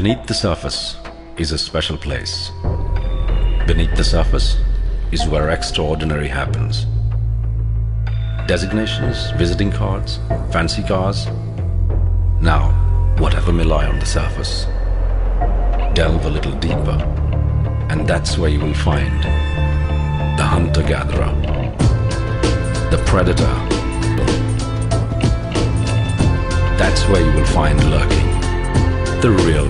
Beneath the surface is a special place. Beneath the surface is where extraordinary happens. Designations, visiting cards, fancy cars. Now, whatever may lie on the surface, delve a little deeper, and that's where you will find the hunter-gatherer, the predator. That's where you will find lurking the real,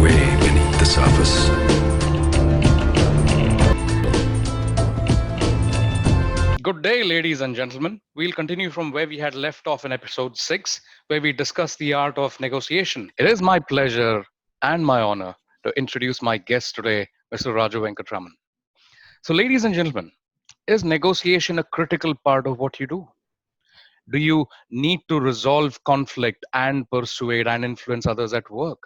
way beneath the surface. Good day, ladies and gentlemen. We'll continue from where we had left off in episode 6, where we discussed the art of negotiation. It is my pleasure and my honor to introduce my guest today, Mr. Raju Venkataraman. So, ladies and gentlemen, is negotiation a critical part of what you do? Do you need to resolve conflict and persuade and influence others at work?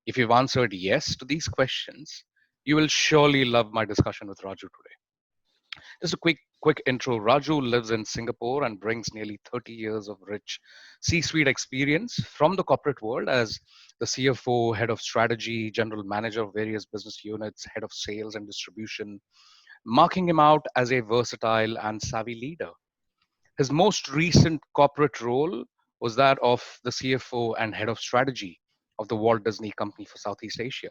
If you've answered yes to these questions, you will surely love my discussion with Raju today. Just a quick intro. Raju lives in Singapore and brings nearly 30 years of rich C-suite experience from the corporate world as the CFO, head of strategy, general manager of various business units, head of sales and distribution, marking him out as a versatile and savvy leader. His most recent corporate role was that of the CFO and head of strategy of the Walt Disney Company for Southeast Asia.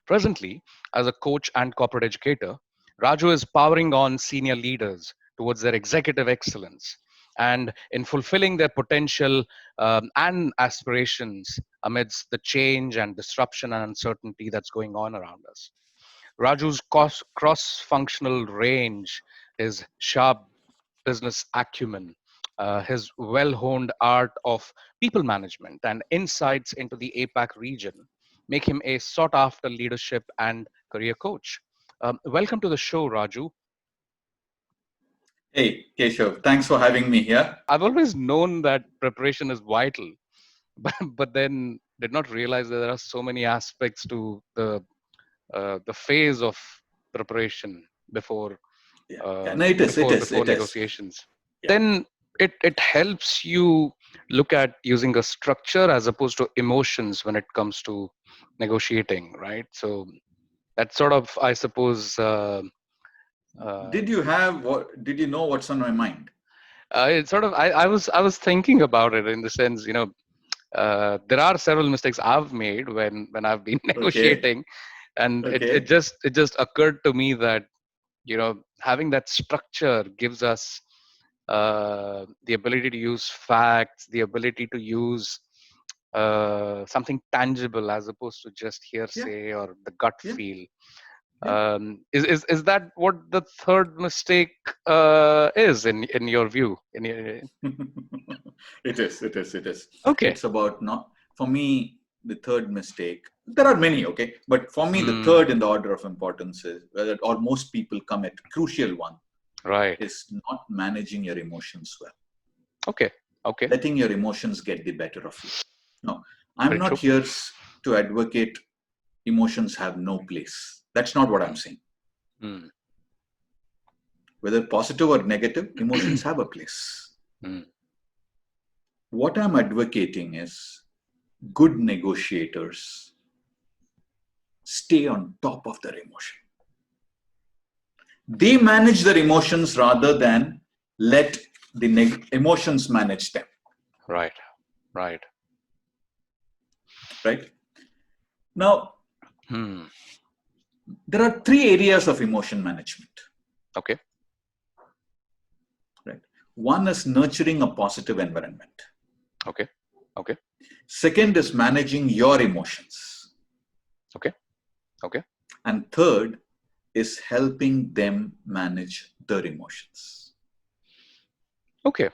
Presently, as a coach and corporate educator, Raju is powering on senior leaders towards their executive excellence and in fulfilling their potential and aspirations amidst the change and disruption and uncertainty that's going on around us. Raju's cross-functional range, his sharp business acumen, his well-honed art of people management, and insights into the APAC region make him a sought-after leadership and career coach. Welcome to the show, Raju. Hey, Keshav, thanks for having me here. I've always known that preparation is vital, but then did not realize that there are so many aspects to the phase of preparation before before negotiations. Yeah. Then it helps you look at using a structure as opposed to emotions when it comes to negotiating, right? So that's sort of, I suppose. Did you know what's on my mind? It's sort of. I was thinking about it in the sense, there are several mistakes I've made when I've been negotiating, and it just occurred to me that having that structure gives us the ability to use facts, the ability to use something tangible as opposed to just hearsay or the gut feel. Is that what the third mistake is in your view? It is. Okay. It's about for me, the third mistake. There are many, okay, but for me, the third in the order of importance is, or most people come at crucial one. Right. Is not managing your emotions well. Okay. Letting your emotions get the better of you. No, I'm not here to advocate emotions have no place. That's not what I'm saying. Whether positive or negative, emotions have a place. What I'm advocating is good negotiators stay on top of their emotion. They manage their emotions rather than let the emotions manage them. Right. Now, there are 3 areas of emotion management. Okay. Right. One is nurturing a positive environment. Okay. Second is managing your emotions. Okay. And third is helping them manage their emotions. Okay.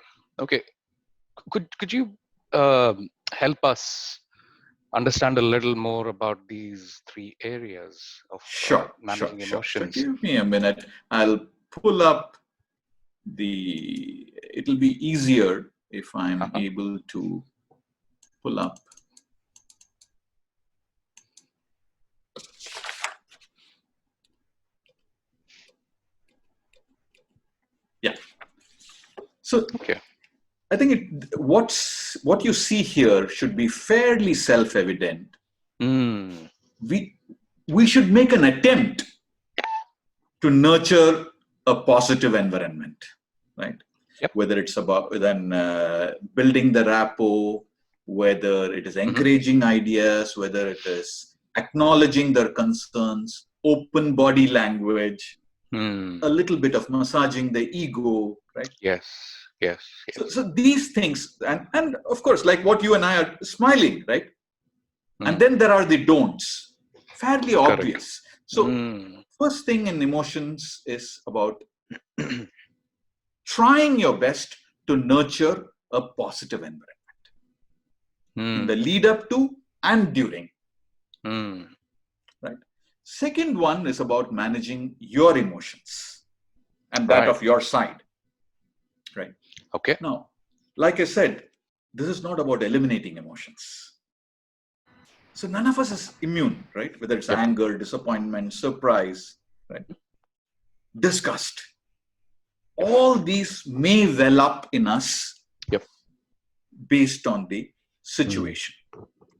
Could you help us understand a little more about these 3 areas of managing emotions? Sure. Give me a minute. I'll pull up it'll be easier if I'm able to pull up. Yeah. So I think what what you see here should be fairly self-evident. We should make an attempt to nurture a positive environment, right? Yep. Whether it's about building the rapport, whether it is encouraging ideas, whether it is acknowledging their concerns, open body language, a little bit of massaging the ego, right? Yes. So these things, and of course, like what you and I are smiling, right? And then there are the don'ts, fairly obvious. So first thing in emotions is about trying your best to nurture a positive environment in the lead up to and during. Right. Second one is about managing your emotions and that of your side. Right. Okay. Now, like I said, this is not about eliminating emotions. So none of us is immune, right? Whether it's anger, disappointment, surprise, right? Disgust. All these may well up in us based on the situation,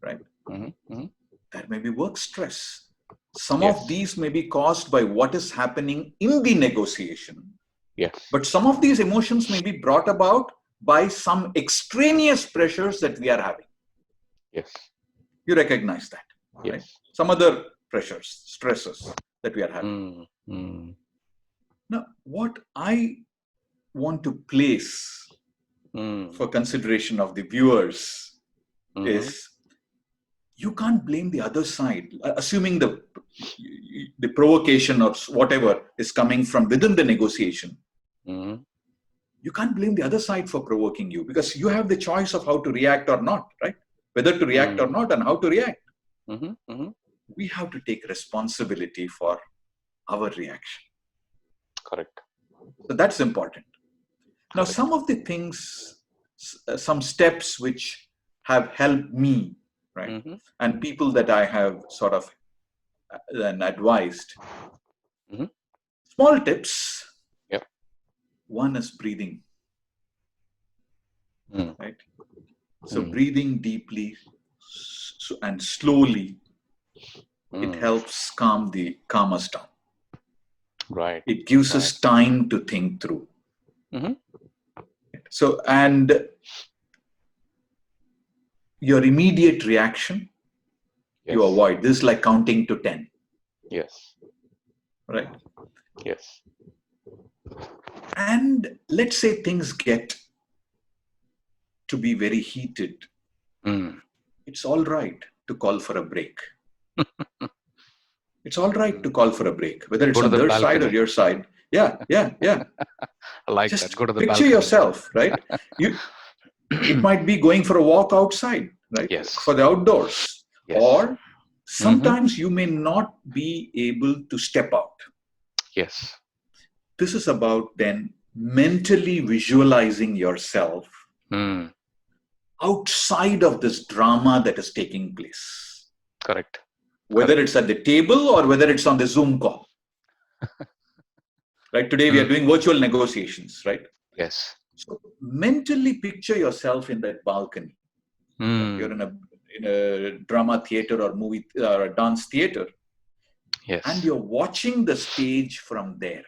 right? There may be work stress. Some of these may be caused by what is happening in the negotiation. Yes. But some of these emotions may be brought about by some extraneous pressures that we are having. Yes. You recognize that. Yes. Right? Some other pressures, stresses that we are having. Now, what I want to place for consideration of the viewers is you can't blame the other side, assuming the provocation or whatever is coming from within the negotiation. You can't blame the other side for provoking you because you have the choice of how to react or not, right? Whether to react or not and how to react. We have to take responsibility for our reaction. Correct. So that's important. Now, some of the things, some steps which have helped me, right? And people that I have sort of advised. Small tips. Yep. One is breathing. Right? So breathing deeply and slowly, it helps calm us down. Right. It gives us time to think through. So, and your immediate reaction, you avoid. This is like counting to 10. Yes. Right? Yes. And let's say things get to be very heated. It's all right to call for a break. It's all right to call for a break, whether it's on their side or your side. Yeah. I like Just that. Go to the picture balcony. yourself, right? It might be going for a walk outside, right? Yes. For the outdoors. Yes. Or sometimes you may not be able to step out. Yes. This is about then mentally visualizing yourself outside of this drama that is taking place. Correct. Whether it's at the table or whether it's on the Zoom call. Right? Today we are doing virtual negotiations, right? Yes. So mentally picture yourself in that balcony. You're in a drama theater or movie or a dance theater. Yes. And you're watching the stage from there.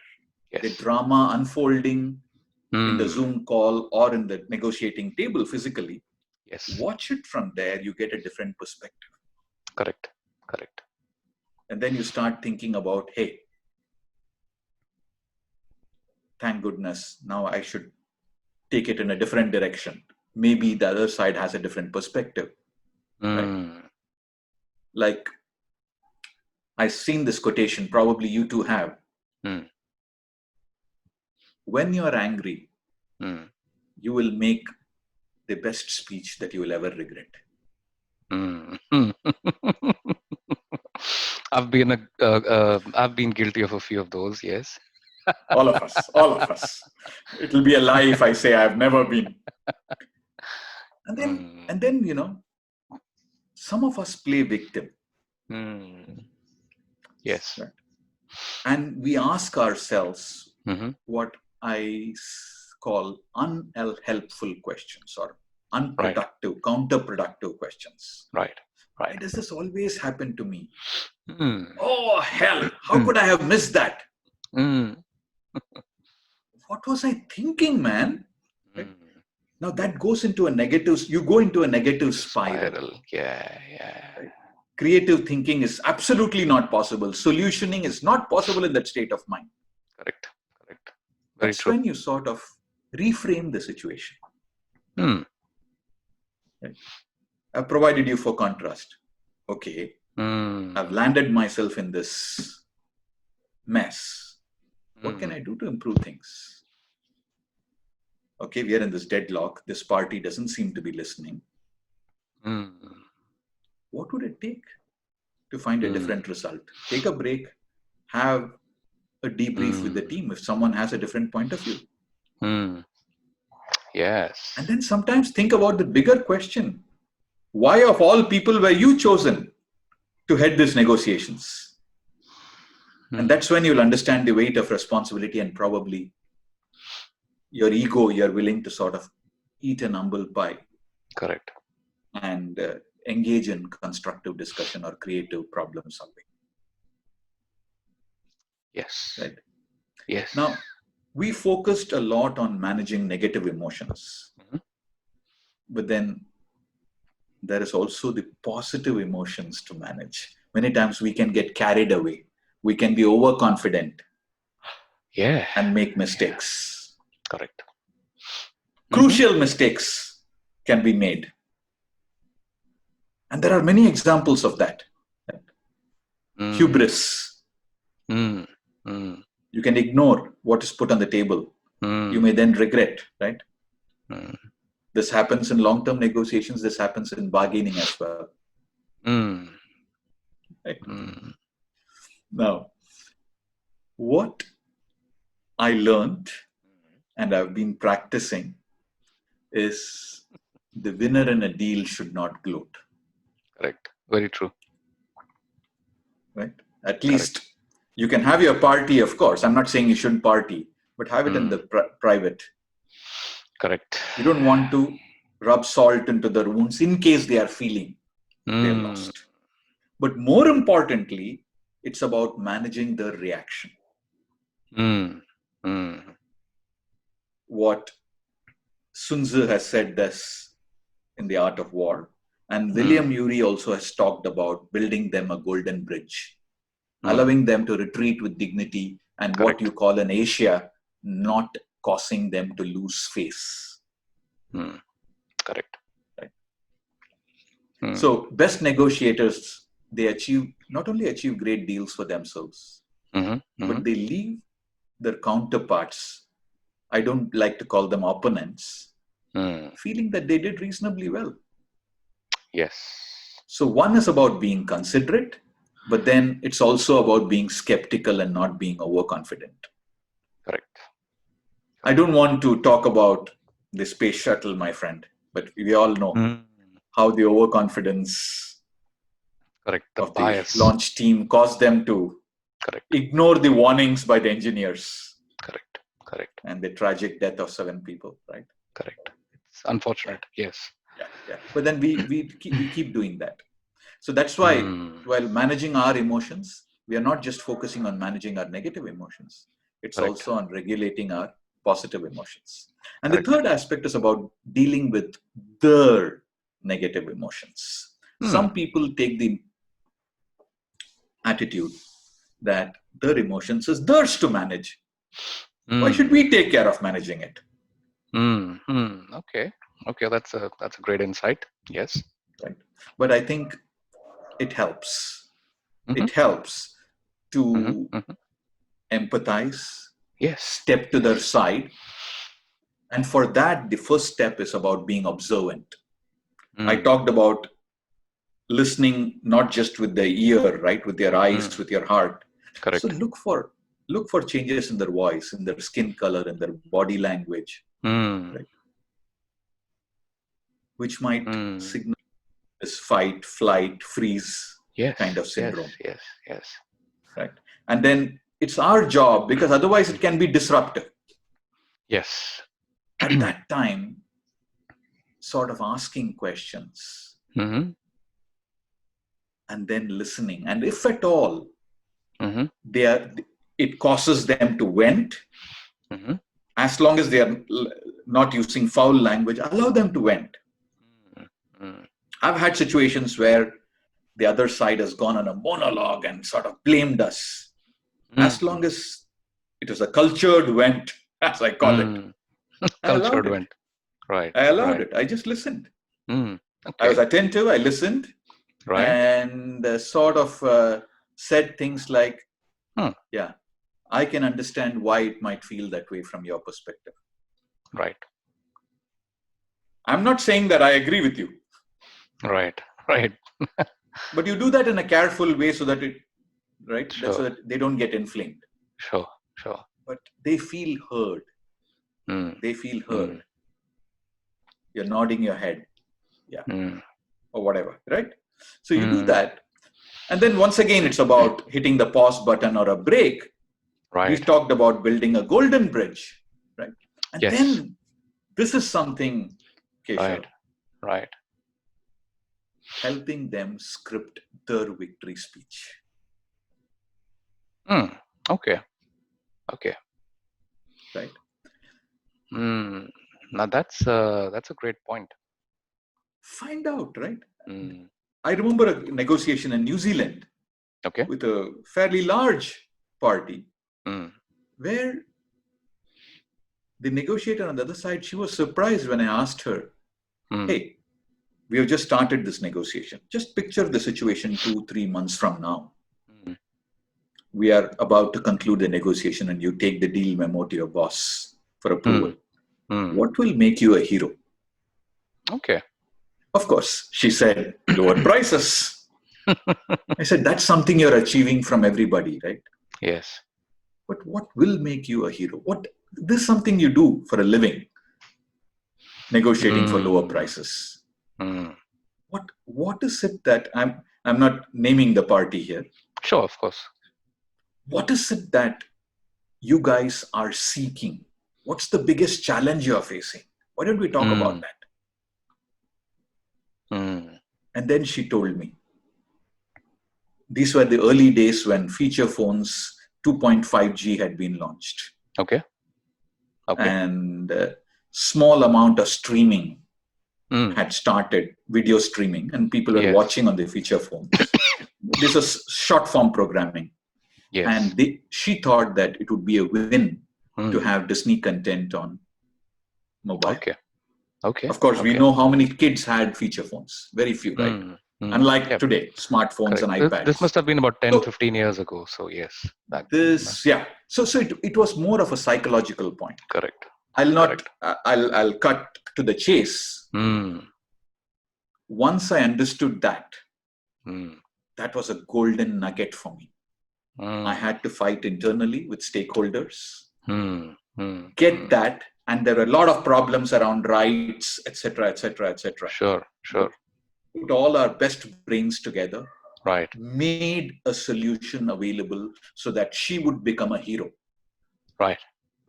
Yes. The drama unfolding in the Zoom call or in the negotiating table physically. Yes. Watch it from there, you get a different perspective. Correct. And then you start thinking about, hey, thank goodness, now I should take it in a different direction. Maybe the other side has a different perspective. Right? Like, I've seen this quotation, probably you too have. When you're angry, you will make the best speech that you will ever regret. I've been guilty of a few of those. Yes. All of us. It will be a lie if I say I've never been. And then, you know, some of us play victim. Yes. Right? And we ask ourselves what I call unhelpful questions or unproductive, counterproductive questions. Right. Why does this always happen to me? Mm. Oh, hell, how could I have missed that? Mm. What was I thinking, man? Right? Mm. Now that goes into a negative, you go into a negative spiral. Yeah. Right? Creative thinking is absolutely not possible. Solutioning is not possible in that state of mind. Correct. That's true. When you sort of reframe the situation. Mm. Right? I've provided you for contrast. Okay, I've landed myself in this mess. What can I do to improve things? Okay, we are in this deadlock. This party doesn't seem to be listening. What would it take to find a different result? Take a break, have a debrief with the team if someone has a different point of view. Yes. And then sometimes think about the bigger question. Why of all people were you chosen to head these negotiations? And that's when you'll understand the weight of responsibility, and probably your ego, you're willing to sort of eat an humble pie. Correct. And engage in constructive discussion or creative problem solving. Yes. Right. Yes. Now, we focused a lot on managing negative emotions. But then there is also the positive emotions to manage. Many times we can get carried away. We can be overconfident. Yeah. And make mistakes. Correct. Crucial mistakes can be made. And there are many examples of that. Hubris. You can ignore what is put on the table. You may then regret, right? This happens in long-term negotiations. This happens in bargaining as well. Right? Now, what I learned and I've been practicing is the winner in a deal should not gloat. Correct. Very true. Right? At least you can have your party, of course. I'm not saying you shouldn't party, but have it in the private. Correct. You don't want to rub salt into their wounds in case they are feeling they're lost. But more importantly, it's about managing the reaction. What Sun Tzu has said this in The Art of War. And William Ury also has talked about building them a golden bridge, allowing them to retreat with dignity, and what you call in Asia, not causing them to lose face. Correct. Right? So best negotiators, they not only achieve great deals for themselves, but they leave their counterparts, I don't like to call them opponents, feeling that they did reasonably well. Yes. So one is about being considerate, but then it's also about being skeptical and not being overconfident. Correct. I don't want to talk about the space shuttle, my friend, but we all know how the overconfidence of the launch team caused them to ignore the warnings by the engineers. Correct. And the tragic death of 7 people, right? Correct. It's unfortunate, yes. Yeah. But then we keep doing that. So that's why while managing our emotions, we are not just focusing on managing our negative emotions. It's also on regulating our positive emotions. And the third aspect is about dealing with their negative emotions. Some people take the attitude that their emotions is theirs to manage. Why should we take care of managing it? Okay, that's a great insight. Yes. Right. But I think it helps. It helps to empathize, step to their side. And for that, the first step is about being observant. I talked about listening not just with the ear, right? With your eyes, with your heart. Correct. So look for changes in their voice, in their skin color, in their body language, right? Which might signal this fight, flight, freeze kind of syndrome. Yes. Right. And then it's our job, because otherwise it can be disruptive. Yes. At that time, sort of asking questions Mm-hmm. and then listening. And if at all, Mm-hmm. it causes them to vent, Mm-hmm. as long as they are not using foul language, allow them to vent. Mm-hmm. I've had situations where the other side has gone on a monologue and sort of blamed us. Mm-hmm. As long as it was a cultured vent, as I call it, I allowed Cultured it. vent. Right. I allowed right. it. I just listened. Okay. I was attentive. I listened. Right. And sort of said things like, yeah, I can understand why it might feel that way from your perspective. Right. I'm not saying that I agree with you. Right. But you do that in a careful way so that Sure. so that they don't get inflamed. Sure. But they feel heard. They feel heard. You're nodding your head. Yeah. Or whatever, right? So you do that. And then once again, it's about hitting the pause button or a break. Right. We've talked about building a golden bridge, right? And yes. then this is something, Keshav, right. helping them script their victory speech. Okay. Right. Now that's a great point. Find out, right? I remember a negotiation in New Zealand, with a fairly large party, where the negotiator on the other side, she was surprised when I asked her, hey, we have just started this negotiation. Just picture the situation 2-3 months from now. We are about to conclude the negotiation and you take the deal memo to your boss for approval. What will make you a hero? Okay. Of course, she said, lower prices. I said, that's something you're achieving from everybody, right? Yes. But what will make you a hero? This is something you do for a living, negotiating for lower prices. What is it that I'm not naming the party here? Sure, of course. What is it that you guys are seeking? What's the biggest challenge you're facing? Why don't we talk about that? And then she told me, these were the early days when feature phones 2.5G had been launched. Okay. And small amount of streaming had started, video streaming, and people were watching on the feature phones. This is short form programming. Yes. And she thought that it would be a win to have Disney content on mobile. Okay. Of course, we know how many kids had feature phones. Very few, right? Unlike today, smartphones and iPads. This must have been about 10, 15 years ago. So yes. So it was more of a psychological point. Correct. I'll cut to the chase. Once I understood that, that was a golden nugget for me. I had to fight internally with stakeholders, get that, and there were a lot of problems around rights, etc. Sure. Put all our best brains together, right? Made a solution available so that she would become a hero, right?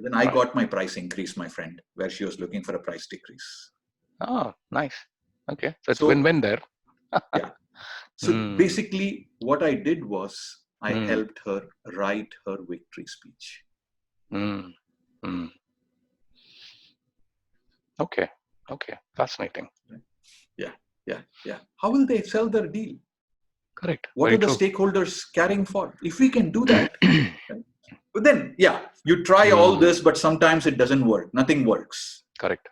Then I got my price increase, my friend, where she was looking for a price decrease. Oh, nice. Okay, so it's win-win there. Yeah. So basically, what I did was I helped her write her victory speech. Okay. Fascinating. Yeah. How will they sell their deal? Correct. What Very are the true. stakeholders carrying for? If we can do that, right? But then, you try all this, but sometimes it doesn't work. Nothing works. Correct.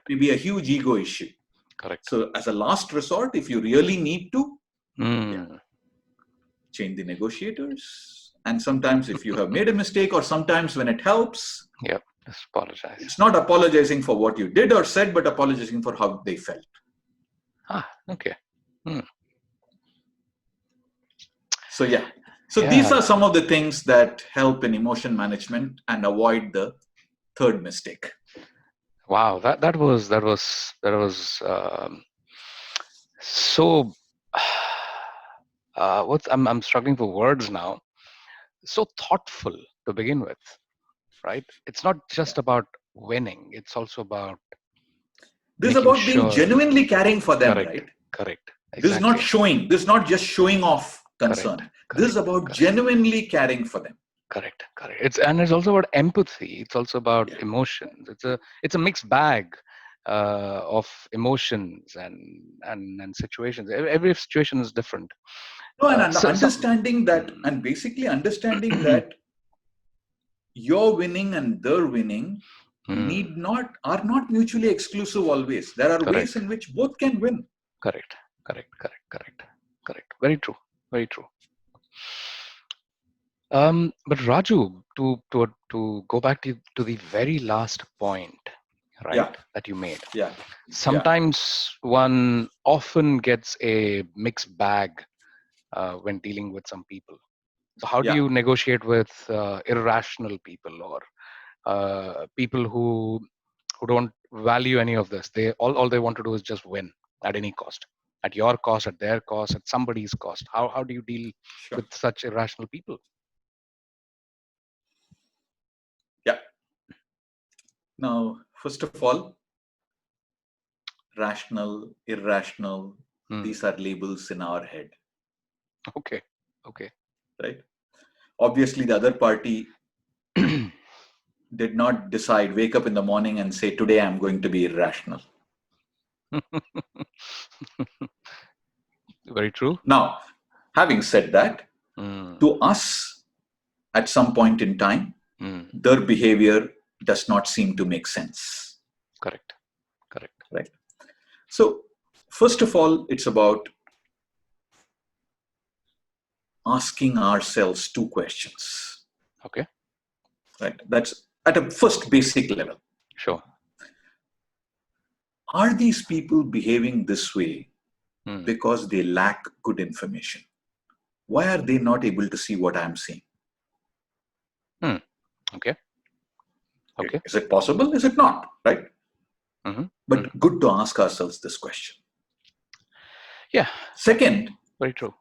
Maybe a huge ego issue. Correct. So as a last resort, if you really need to, change the negotiators. And sometimes if you have made a mistake, or sometimes when it helps, just apologize. It's not apologizing for what you did or said, but apologizing for how they felt. Okay. So these are some of the things that help in emotion management and avoid the third mistake. Wow, that was so. I'm struggling for words now. So thoughtful to begin with, right? It's not just about winning; it's also about This is about being genuinely caring for them, right? Correct. Exactly. This is not showing. This is not just showing off concern. This is about genuinely caring for them. Correct. It's also about empathy. It's also about emotions. It's a mixed bag of emotions and situations. Every situation is different. No, and understanding that, and basically understanding that your winning and their winning are not mutually exclusive always. There are ways in which both can win. Correct. Very true. But Raju, to go back to the very last point, right, that you made. Yeah. Sometimes one often gets a mixed bag when dealing with some people. So how do you negotiate with irrational people or people who don't value any of this? All they want to do is just win at any cost, at your cost, at their cost, at somebody's cost. How do you deal with such irrational people? Yeah. Now, first of all, rational, irrational, these are labels in our head. Okay. Right? Obviously, the other party did not wake up in the morning and say, today I'm going to be irrational. Very true. Now, having said that, to us, at some point in time, their behavior does not seem to make sense. Correct. Right. So, first of all, it's about asking ourselves two questions. Okay. Right. That's at a first basic level. Sure. Are these people behaving this way because they lack good information? Why are they not able to see what I'm seeing? Okay. Is it possible? Is it not? Right? But good to ask ourselves this question. Yeah. Second. Very true.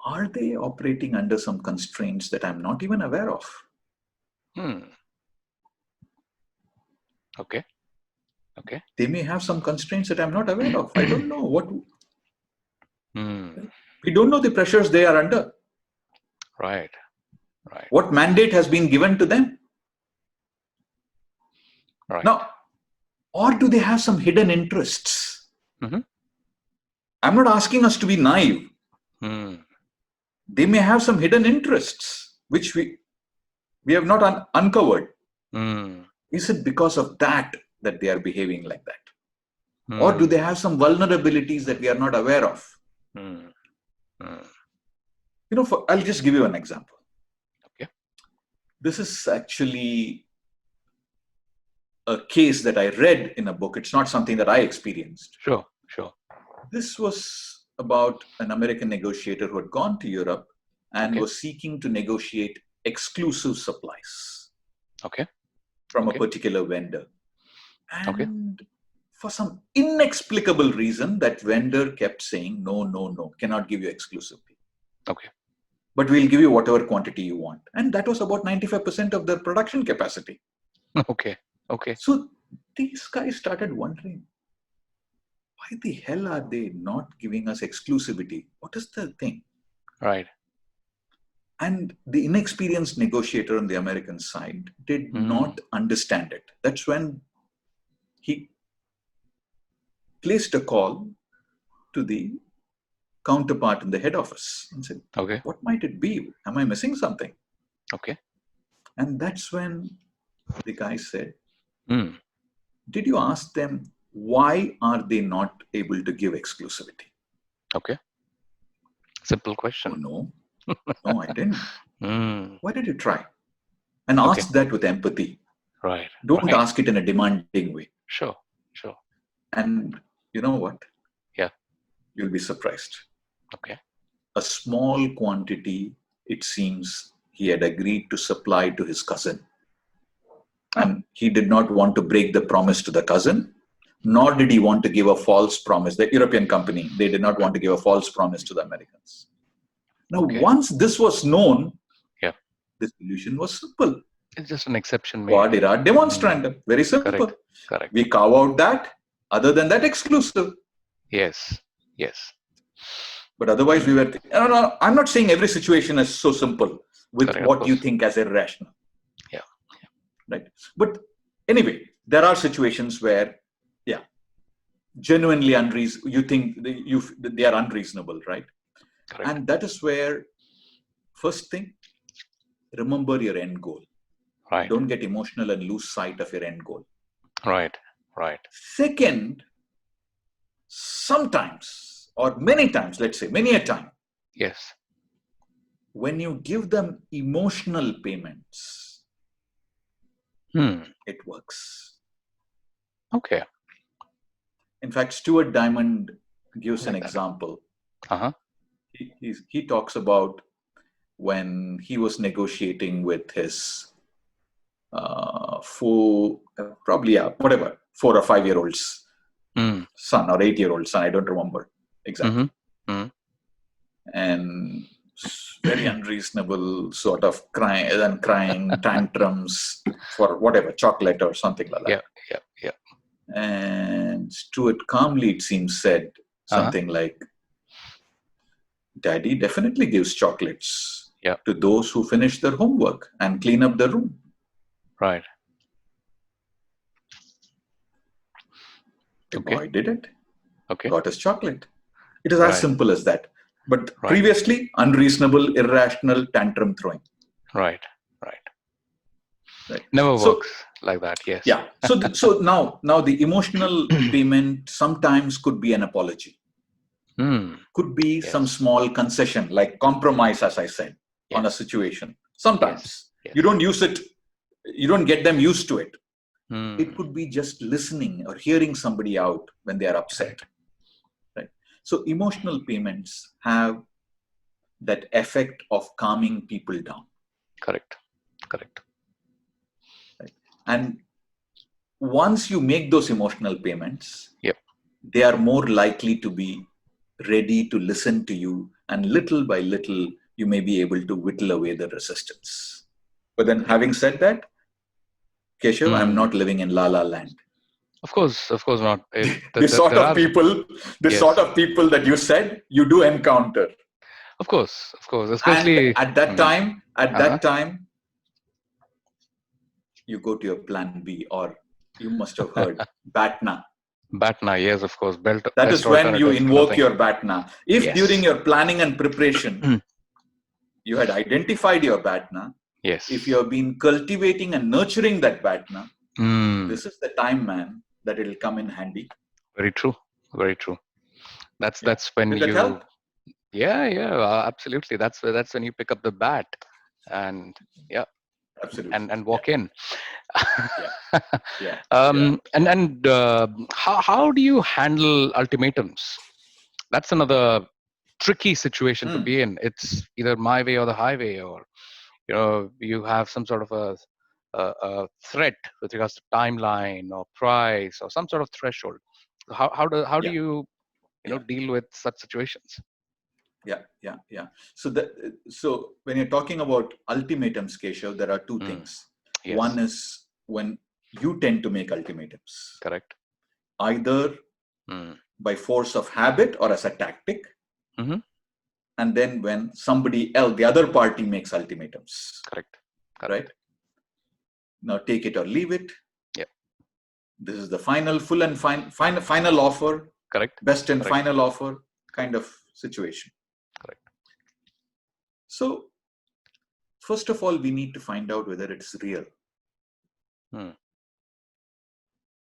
Are they operating under some constraints that I'm not even aware of? Okay. They may have some constraints that I'm not aware of. I don't know what. We don't know the pressures they are under. Right. What mandate has been given to them? Right. Now, or do they have some hidden interests? I'm not asking us to be naive. They may have some hidden interests which we have not uncovered. Is it because of that they are behaving like that? Or do they have some vulnerabilities that we are not aware of? I'll just give you an example. Okay. This is actually a case that I read in a book. It's not something that I experienced. Sure. This was about an American negotiator who had gone to Europe and was seeking to negotiate exclusive supplies. Okay. From a particular vendor. And for some inexplicable reason, that vendor kept saying, no, cannot give you exclusively. Okay. But we'll give you whatever quantity you want. And that was about 95% of their production capacity. Okay. So these guys started wondering, why the hell are they not giving us exclusivity? What is the thing? Right. And the inexperienced negotiator on the American side did not understand it. That's when he placed a call to the counterpart in the head office and said, what might it be? Am I missing something? Okay. And that's when the guy said, did you ask them why are they not able to give exclusivity? Okay. Simple question. Oh, no, I didn't. Why did you try? And ask that with empathy. Right. Don't ask it in a demanding way. Sure. And you know what? Yeah. You'll be surprised. Okay. A small quantity, it seems, he had agreed to supply to his cousin. And he did not want to break the promise to the cousin, nor did he want to give a false promise. The European company, they did not want to give a false promise to the Americans. Now, once this was known, the solution was simple. It's just an exception. Quod erat demonstrandum. Very simple. Correct. We carve out that. Other than that, exclusive. Yes. But otherwise, we were. No, I'm not saying every situation is so simple with what you think as irrational. Yeah. Right. But anyway, there are situations where, genuinely you think they are unreasonable, right? Correct. And that is where, first thing, remember your end goal. Right. Don't get emotional and lose sight of your end goal. Right. Second, sometimes, or many times, let's say many a time, yes, when you give them emotional payments, it works. Okay. In fact, Stuart Diamond gives an example. He talks about when he was negotiating with his 4 or 5 year olds son or 8-year-old son, I don't remember exactly. And very unreasonable, sort of crying tantrums for whatever, chocolate or something like that. Yeah. And Stuart calmly, it seems, said something like, Daddy definitely gives chocolates to those who finish their homework and clean up the room. Right. The boy did it. Okay. Got his chocolate. It is as simple as that. But previously, unreasonable, irrational, tantrum throwing. Right. Never works like that. Yes. Yeah. So now the emotional payment sometimes could be an apology. Could be some small concession, like compromise, as I said, on a situation. Sometimes you don't use it. You don't get them used to it. It could be just listening or hearing somebody out when they are upset. Right. So emotional payments have that effect of calming people down. Correct. Right. And once you make those emotional payments, yep, they are more likely to be ready to listen to you, and little by little, you may be able to whittle away the resistance. But then, having said that, Keshav, I'm not living in La La Land. Of course not. This sort of people that you said, you do encounter. Of course, especially and at that time, you go to your plan B, or you must have heard BATNA. BATNA, yes, of course. That is when you invoke your BATNA. If during your planning and preparation, you had identified your BATNA, yes. If you have been cultivating and nurturing that BATNA, this is the time, man, that it will come in handy. Very true. That's when Did that help? Yeah, absolutely. That's when you pick up the bat and absolutely, and walk in. Yeah. And how do you handle ultimatums? That's another tricky situation to be in. It's either my way or the highway, or you have some sort of a threat with regards to timeline or price or some sort of threshold. How do you deal with such situations? Yeah. So when you're talking about ultimatums, Keshav, there are two things. Yes. One is when you tend to make ultimatums. Correct. Either by force of habit or as a tactic. And then when somebody else, the other party, makes ultimatums. Correct. Right? Now take it or leave it. Yeah. This is the final, full and final offer. Correct. Best and final offer kind of situation. Correct. So, first of all, we need to find out whether it's real.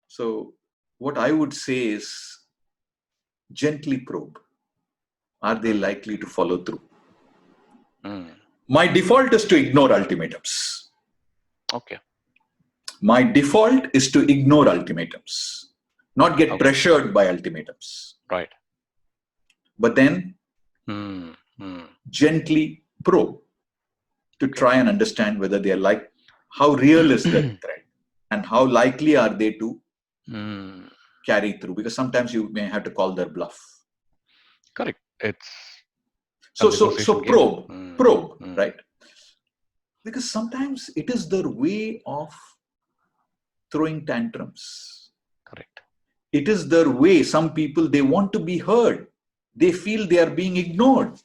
So, what I would say is gently probe. Are they likely to follow through? My default is to ignore ultimatums. Okay. My default is to ignore ultimatums, not get pressured by ultimatums. Right. But then gently probe to try and understand whether they are how real is that threat and how likely are they to carry through, because sometimes you may have to call their bluff. Correct. It's so probe, right? Because sometimes it is their way of throwing tantrums. Correct. It is their way. Some people, they want to be heard. They feel they are being ignored.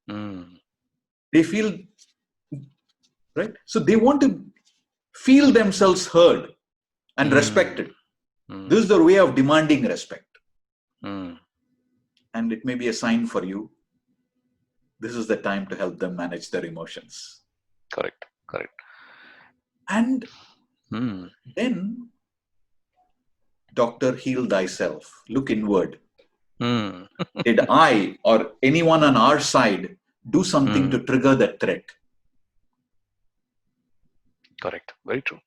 They feel, right? So they want to feel themselves heard and respected. This is their way of demanding respect. And it may be a sign for you. This is the time to help them manage their emotions. Correct. And then, doctor, heal thyself. Look inward. Did I or anyone on our side do something to trigger that threat? Correct. Very true.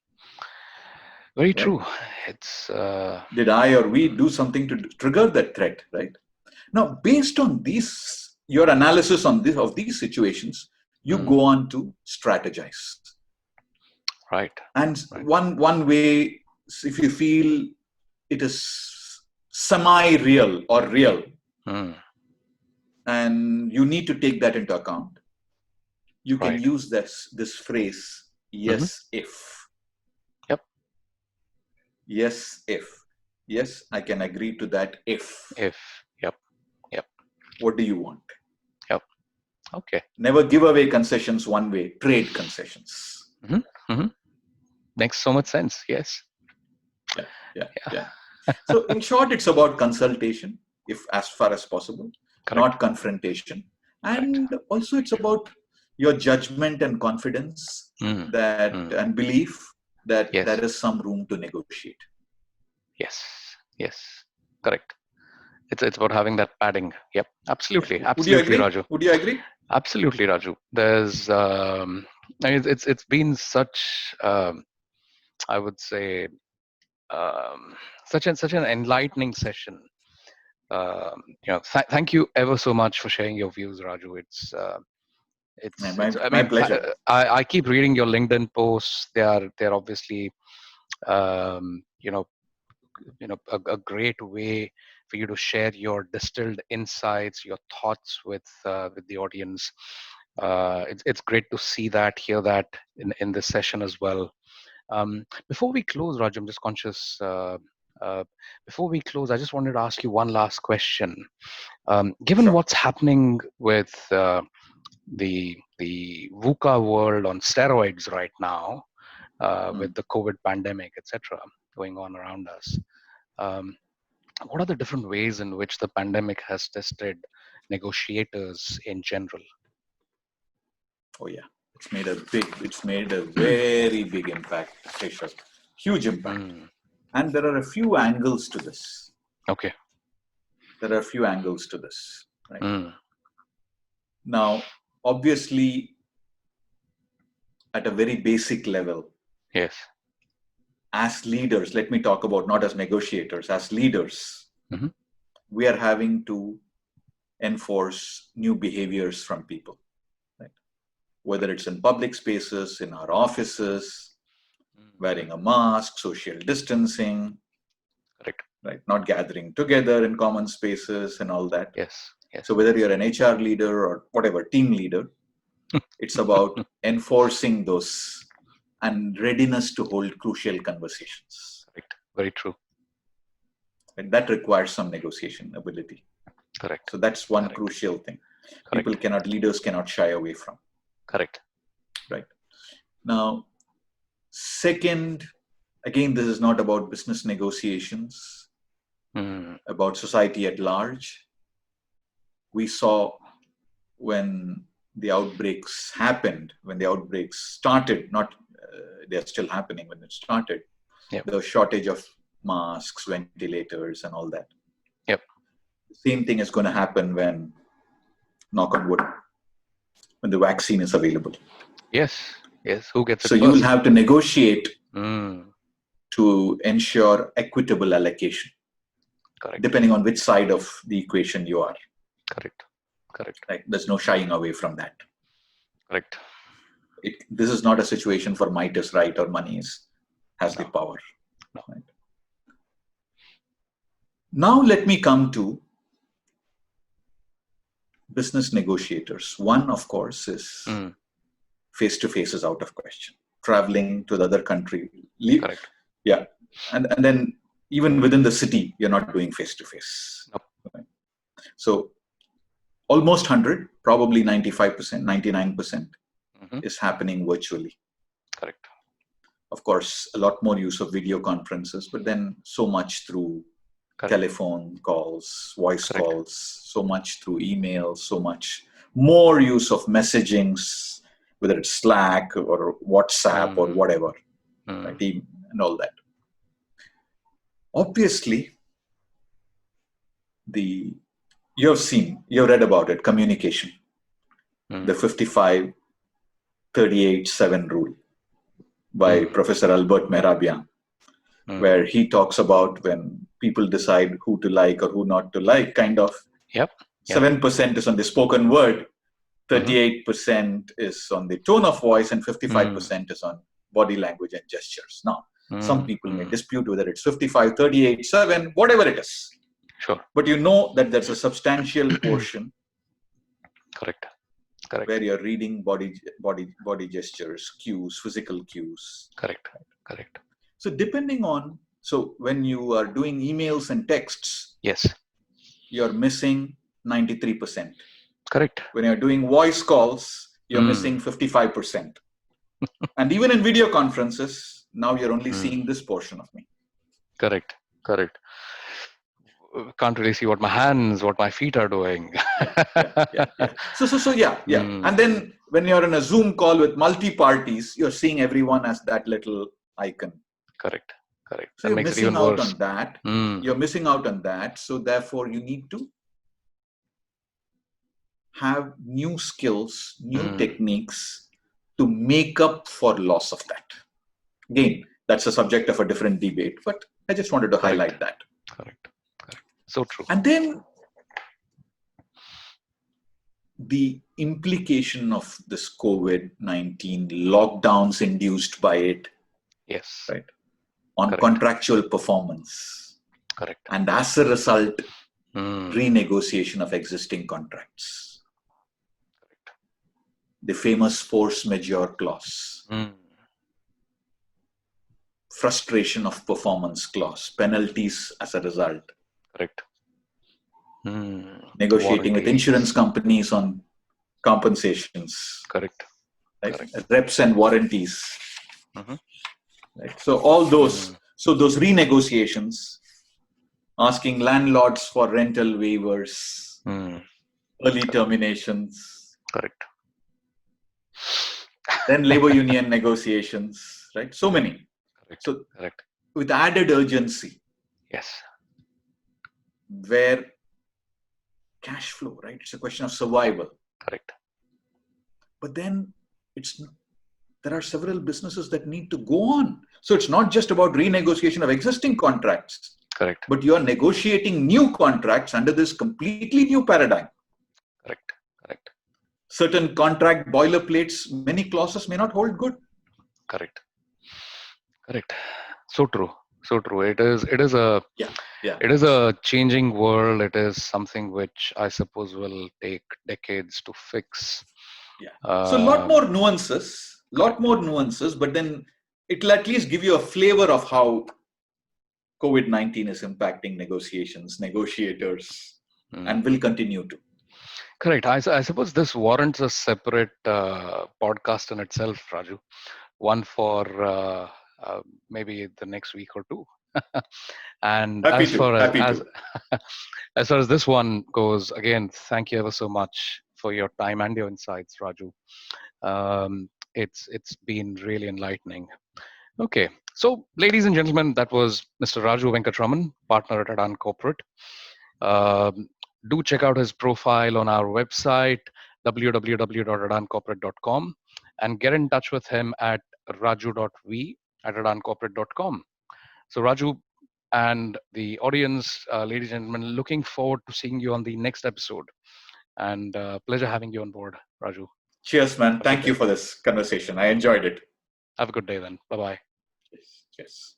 Very true. It's did I or we do something to trigger that threat, right? Now, based on your analysis of these situations, you go on to strategize. Right. And one way, if you feel it is semi-real or real, and you need to take that into account, you can use this phrase, yes, if. Yep. Yes, if. Yes, I can agree to that if. If. Yep. What do you want? Yep. Okay. Never give away concessions one way. Trade concessions. Makes so much sense. Yes. Yeah. So in short, it's about consultation, if as far as possible, not confrontation. And also it's about your judgment and confidence that and belief that there is some room to negotiate. Yes. Correct. It's about having that padding. Yep. Absolutely. Would you agree, Raju? Would you agree? Absolutely, Raju. There's it's been such I would say such an enlightening session. Thank you ever so much for sharing your views, Raju. It's my pleasure. I keep reading your LinkedIn posts. They're obviously a great way for you to share your distilled insights, your thoughts with the audience. It's great to see that, hear that in this session as well. Before we close, Raj, I'm just conscious. Before we close, I just wanted to ask you one last question. Given what's happening with the VUCA world on steroids right now, with the COVID pandemic, etc., going on around us, what are the different ways in which the pandemic has tested negotiators in general? Oh yeah, it's made a very big impact, Keshav. Huge impact. And there are a few angles to this. Okay. There are a few angles to this. Right? Now, obviously, at a very basic level, yes, as leaders, let me talk about not as negotiators, as leaders, we are having to enforce new behaviors from people, right? Whether it's in public spaces, in our offices, wearing a mask, social distancing, right? Not gathering together in common spaces and all that. Yes. So whether you're an HR leader or whatever, team leader, it's about enforcing those and readiness to hold crucial conversations. Correct. Very true. And that requires some negotiation ability. Correct. So that's one crucial thing. Leaders cannot shy away from. Correct. Right. Now, second, again, this is not about business negotiations, about society at large. We saw when the outbreaks happened, when the outbreaks started, they're still happening when it started, the shortage of masks, ventilators, and all that. Yep. The same thing is going to happen when, knock on wood, when the vaccine is available. Yes. Who gets it so first? You will have to negotiate to ensure equitable allocation. Correct. Depending on which side of the equation you are. Correct. Right? There's no shying away from that. Correct. This is not a situation for might is right or money has the power. No. Right? Now let me come to business negotiators. One, of course, is face-to-face is out of question. Traveling to the other country. Correct. Yeah. And then even within the city, you're not doing face-to-face. Nope. Right? So almost 100, probably 95%, 99% is happening virtually. Correct. Of course, a lot more use of video conferences, but then so much through telephone calls, voice calls, so much through email, so much more use of messagings, whether it's Slack or WhatsApp or whatever, right? And all that. Obviously, you've read about it, communication, the 55-38-7 rule by Professor Albert Mehrabian, where he talks about when people decide who to like or who not to like, kind of. 7% is on the spoken word, 38% is on the tone of voice, and 55% is on body language and gestures. Now, some people may dispute whether it's 55, 38, 7, whatever it is. Sure. But you know that there's a substantial portion. Correct. Where you're reading body gestures, cues, physical cues. Correct. So when you are doing emails and texts, yes, you're missing 93%. Correct. When you're doing voice calls, you're missing 55%. And even in video conferences, now you're only seeing this portion of me. Correct. Can't really see what my feet are doing. Yeah. So yeah. And then when you're in a Zoom call with multi-parties, you're seeing everyone as that little icon. Correct. So you're missing out on that. You're missing out on that. So therefore, you need to have new skills, new techniques to make up for loss of that. Again, that's a subject of a different debate, but I just wanted to highlight that. Correct. So true. And then the implication of this COVID-19 lockdowns induced by it. Yes. Right. On contractual performance. Correct. And as a result, renegotiation of existing contracts. Correct. The famous force majeure clause. Frustration of performance clause. Penalties as a result. Correct. Negotiating with insurance companies on compensations. Correct. Reps and warranties. Right. So all those, those renegotiations, asking landlords for rental waivers, early terminations. Correct. Then labor union negotiations, right? So many. Correct. With added urgency. Yes. Where cash flow, right? It's a question of survival. Correct. But then there are several businesses that need to go on. So it's not just about renegotiation of existing contracts. Correct. But you are negotiating new contracts under this completely new paradigm. Correct. Certain contract boilerplates, many clauses may not hold good. Correct. So true. It is a changing world. It is something which I suppose will take decades to fix. Yeah. So a lot more nuances, but then it'll at least give you a flavor of how COVID-19 is impacting negotiators, and will continue to. Correct. I suppose this warrants a separate podcast in itself, Raju. One for maybe the next week or two. And as far as this one goes, again, thank you ever so much for your time and your insights, Raju. It's been really enlightening. Okay, so ladies and gentlemen, that was Mr. Raju Venkataraman, partner at Adan Corporate. Do check out his profile on our website, www.adancorporate.com, and get in touch with him at raju.v@adancorporate.com. So Raju and the audience, ladies and gentlemen, looking forward to seeing you on the next episode. And pleasure having you on board, Raju. Cheers, man. Thank you for this conversation. I enjoyed it. Have a good day then. Bye-bye. Yes.